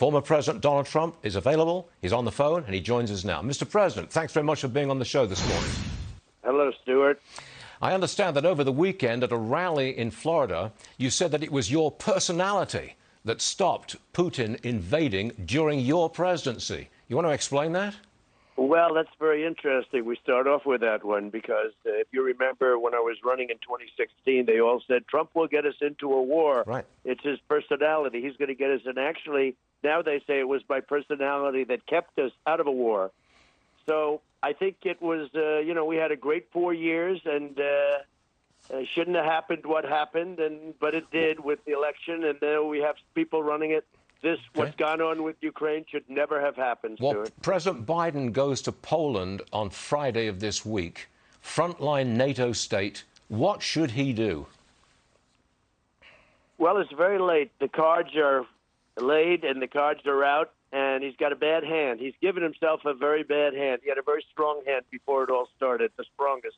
Former President Donald Trump is available. He's on the phone, and he joins us now. Mr. President, thanks very much for being on the show this morning. Hello, Stuart. I understand that over the weekend at a rally in Florida, you said that it was your personality that stopped Putin invading during your presidency. You want to explain that? Well, that's very interesting. We start off with that one because if you remember when I was running in 2016, they all said Trump will get us into a war. Right. It's his personality. He's going to get us. And actually, now they say it was my personality that kept us out of a war. So I think it was, we had a great 4 years, and shouldn't have happened what happened, but it did with the election, and now we have people running it. What's gone on with Ukraine should never have happened, Well, Stuart. President Biden goes to Poland on Friday of this week. Frontline NATO state. What should he do? Well, it's very late. The cards are laid and the cards are out, and he's got a bad hand. He's given himself a very bad hand. He had a very strong hand before it all started, the strongest.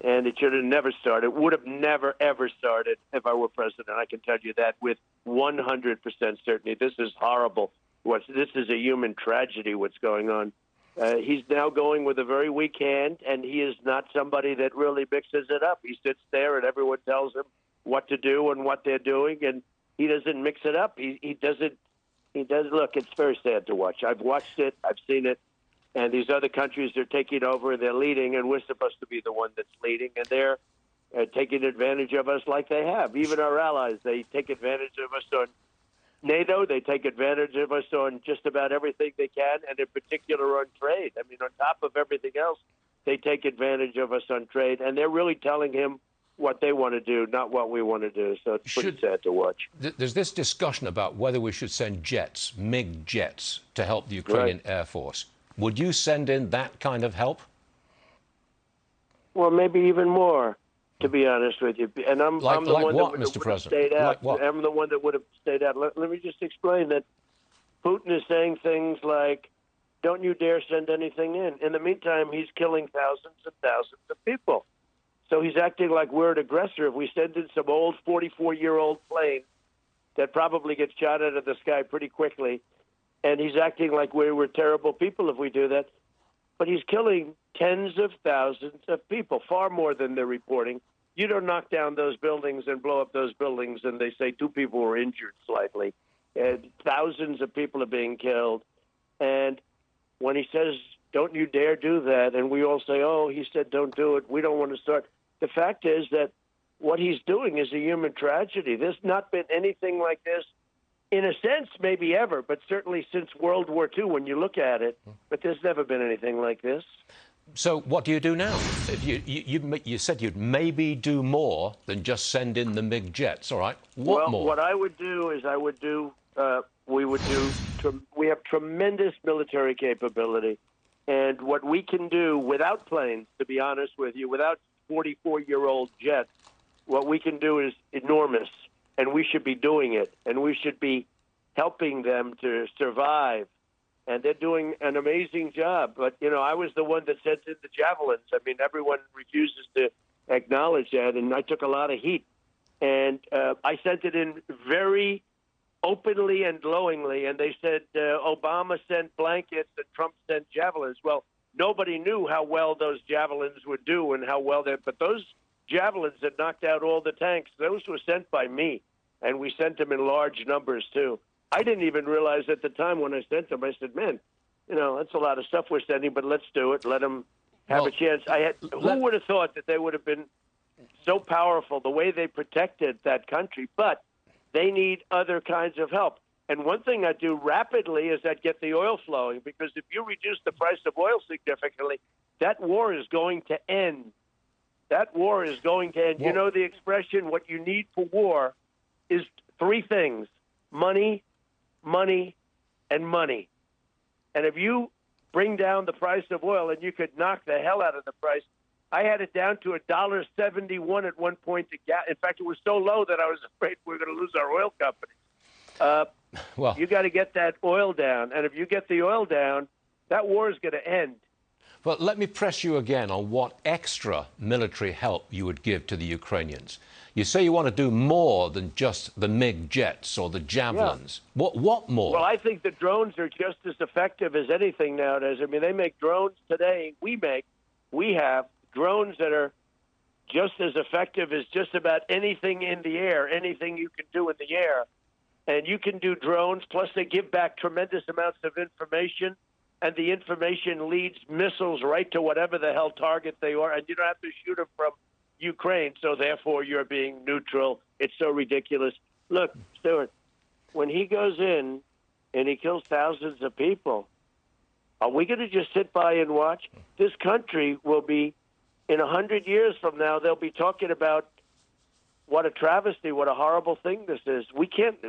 And it should have never started. It would have never, ever started if I were president. I can tell you that with 100% certainty. This is horrible. This is a human tragedy, what's going on. He's now going with a very weak hand, and he is not somebody that really mixes it up. He sits there, and everyone tells him what to do and what they're doing, and he doesn't mix it up. He doesn't. Look, it's very sad to watch. I've watched it. I've seen it. And these other countries are taking over, and they're leading, and we're supposed to be the one that's leading, and they're taking advantage of us like they have. Even our allies, they take advantage of us on NATO. They take advantage of us on just about everything they can, and in particular on trade. I mean, on top of everything else, they take advantage of us on trade, and they're really telling him what they want to do, not what we want to do. So it's pretty sad to watch. There's this discussion about whether we should send jets, MiG jets, to help the Ukrainian Air Force. Would you send in that kind of help? Well, maybe even more, to be honest with you. And I'm the one that would have stayed out. I'm the one that would have stayed out. Let me just explain that Putin is saying things like, don't you dare send anything in. In the meantime, he's killing thousands and thousands of people. So he's acting like we're an aggressor. If we send in some old 44-year-old plane that probably gets shot out of the sky pretty quickly, and he's acting like we were terrible people if we do that. But he's killing tens of thousands of people, far more than they're reporting. You don't knock down those buildings and blow up those buildings, and they say 2 people were injured slightly. And thousands of people are being killed. And when he says, don't you dare do that, and we all say, oh, he said don't do it, we don't want to start. The fact is that what he's doing is a human tragedy. There's not been anything like this. In a sense, maybe ever, but certainly since World War II, when you look at it. But there's never been anything like this. So what do you do now? You said you'd maybe do more than just send in the MiG jets. All right. What more? What I would do is we have tremendous military capability. And what we can do without planes, to be honest with you, without 44-year-old jets, what we can do is enormous. And we should be doing it, and we should be helping them to survive. And they're doing an amazing job. But, I was the one that sent in the javelins. I mean, everyone refuses to acknowledge that, and I took a lot of heat. And I sent it in very openly and glowingly, and they said Obama sent blankets and Trump sent javelins. Well, nobody knew how well those javelins would do and how well but those javelins that knocked out all the tanks, those were sent by me, and we sent them in large numbers, too. I didn't even realize at the time when I sent them, I said, man, that's a lot of stuff we're sending, but let's do it. Let them have a chance. Who would have thought that they would have been so powerful, the way they protected that country? But they need other kinds of help. And one thing I do rapidly is I'd get the oil flowing, because if you reduce the price of oil significantly, that war is going to end. That war is going to end. You know the expression, what you need for war is 3 things: money, money, and money. And if you bring down the price of oil, and you could knock the hell out of the price, I had it down to $1.71 at one point. In fact, it was so low that I was afraid we were going to lose our oil company. You got to get that oil down. And if you get the oil down, that war is going to end. But let me press you again on what extra military help you would give to the Ukrainians. You say you want to do more than just the MiG jets or the Javelins. Yeah. What more? Well, I think the drones are just as effective as anything nowadays. I mean, they make drones today. We have drones that are just as effective as just about anything in the air, anything you can do in the air. And you can do drones, plus they give back tremendous amounts of information, and the information leads missiles right to whatever the hell target they are, and you don't have to shoot them from Ukraine, so therefore you're being neutral. It's so ridiculous. Look, Stuart, when he goes in and he kills thousands of people, are we going to just sit by and watch? This country will be, in 100 years from now, they'll be talking about what a travesty, what a horrible thing this is. We can't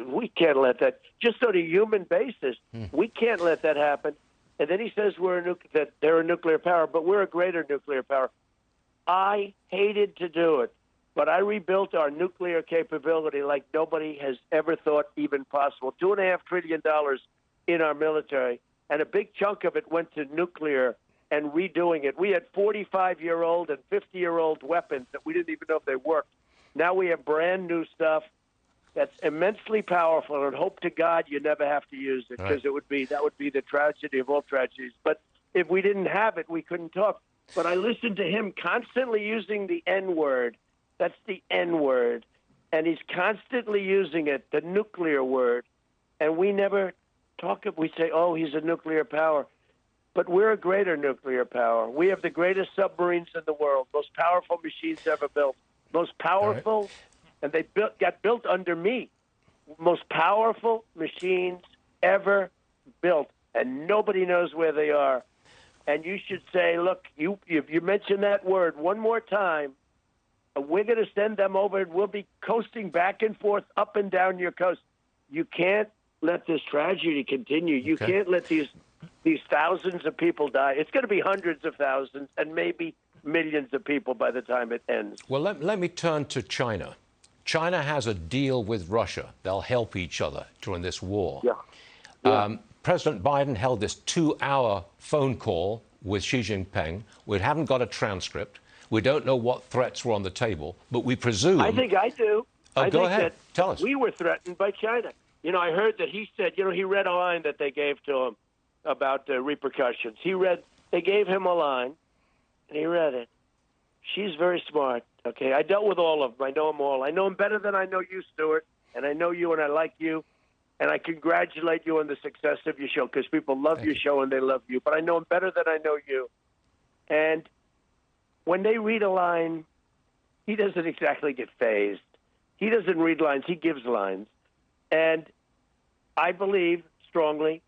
let that, just on a human basis, we can't let that happen. And then he says that they're a nuclear power, but we're a greater nuclear power. I hated to do it, but I rebuilt our nuclear capability like nobody has ever thought even possible. $2.5 trillion in our military, and a big chunk of it went to nuclear and redoing it. We had 45-year-old and 50-year-old weapons that we didn't even know if they worked. Now we have brand new stuff that's immensely powerful, and hope to God you never have to use it, because that would be the tragedy of all tragedies. But if we didn't have it, we couldn't talk. But I listened to him constantly using the N-word. That's the N-word. And he's constantly using it, the nuclear word. And we never talk. We say, oh, he's a nuclear power. But we're a greater nuclear power. We have the greatest submarines in the world, most powerful machines ever built, most powerful, and they got built under me, most powerful machines ever built, and nobody knows where they are. And you should say, look, if you mention that word one more time, we're going to send them over, and we'll be coasting back and forth up and down your coast. You can't let this tragedy continue. You can't let these thousands of people die. It's going to be hundreds of thousands and maybe millions of people by the time it ends. Well, let me turn to China. China has a deal with Russia. They'll help each other during this war. President Biden held this 2-hour phone call with Xi Jinping. We haven't got a transcript. We don't know what threats were on the table, but we presume... I think I do. Oh, go ahead. Tell us. We were threatened by China. You know, I heard that he said, he read a line that they gave to him about the repercussions. They gave him a line, and he read it. She's very smart, okay? I dealt with all of them. I know them all. I know them better than I know you, Stuart, and I know you, and I like you, and I congratulate you on the success of your show, because people love your show and they love you, but I know them better than I know you. And when they read a line, he doesn't exactly get fazed. He doesn't read lines. He gives lines. And I believe strongly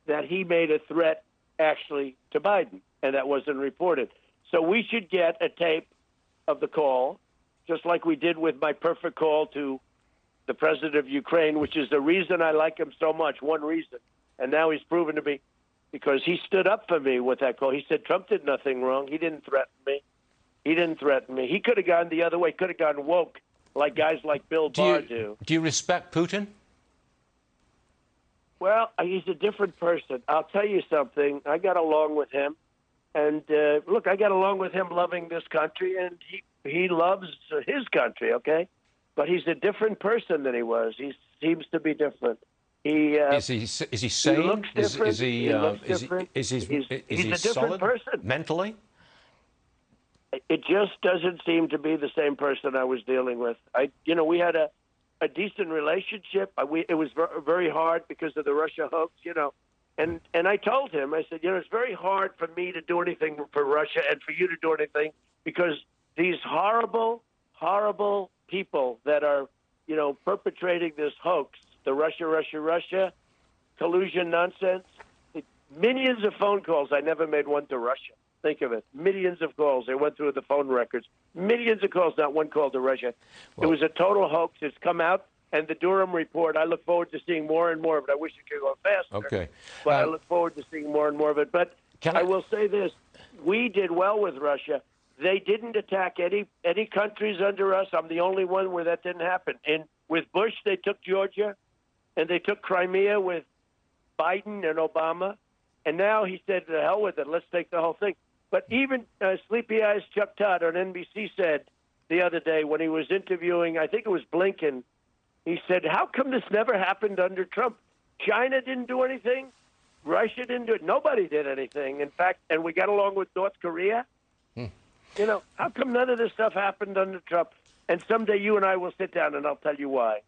that he made a threat actually to Biden, and that wasn't reported. So we should get a tape of the call, just like we did with my perfect call to the president of Ukraine, which is the reason I like him so much, one reason. And now he's proven to be, because he stood up for me with that call. He said Trump did nothing wrong. He didn't threaten me. He didn't threaten me. He could have gone the other way, could have gone woke, like guys like Bill Barr do. Do you respect Putin? Well, he's a different person. I'll tell you something. I got along with him. And, look, I got along with him loving this country, and he loves his country, okay? But he's a different person than he was. He seems to be different. Is he sane? He looks different. He's a different solid person. Mentally? It just doesn't seem to be the same person I was dealing with. We had a decent relationship. It was very hard because of the Russia hoax, And I told him, I said, it's very hard for me to do anything for Russia and for you to do anything, because these horrible, horrible people that are, perpetrating this hoax, the Russia collusion nonsense, millions of phone calls. I never made one to Russia. Think of it. Millions of calls. They went through the phone records. Millions of calls, not one call to Russia. Well, it was a total hoax. It's come out. And the Durham report, I look forward to seeing more and more of it. I wish it could go faster. Okay. But I look forward to seeing more and more of it. But I will say this. We did well with Russia. They didn't attack any countries under us. I'm the only one where that didn't happen. And with Bush, they took Georgia, and they took Crimea with Biden and Obama. And now he said, to hell with it, let's take the whole thing. But even Sleepy Eyes Chuck Todd on NBC said the other day when he was interviewing, I think it was Blinken, he said, how come this never happened under Trump? China didn't do anything. Russia didn't do it. Nobody did anything. In fact, and we got along with North Korea. You know, how come none of this stuff happened under Trump? And someday you and I will sit down and I'll tell you why.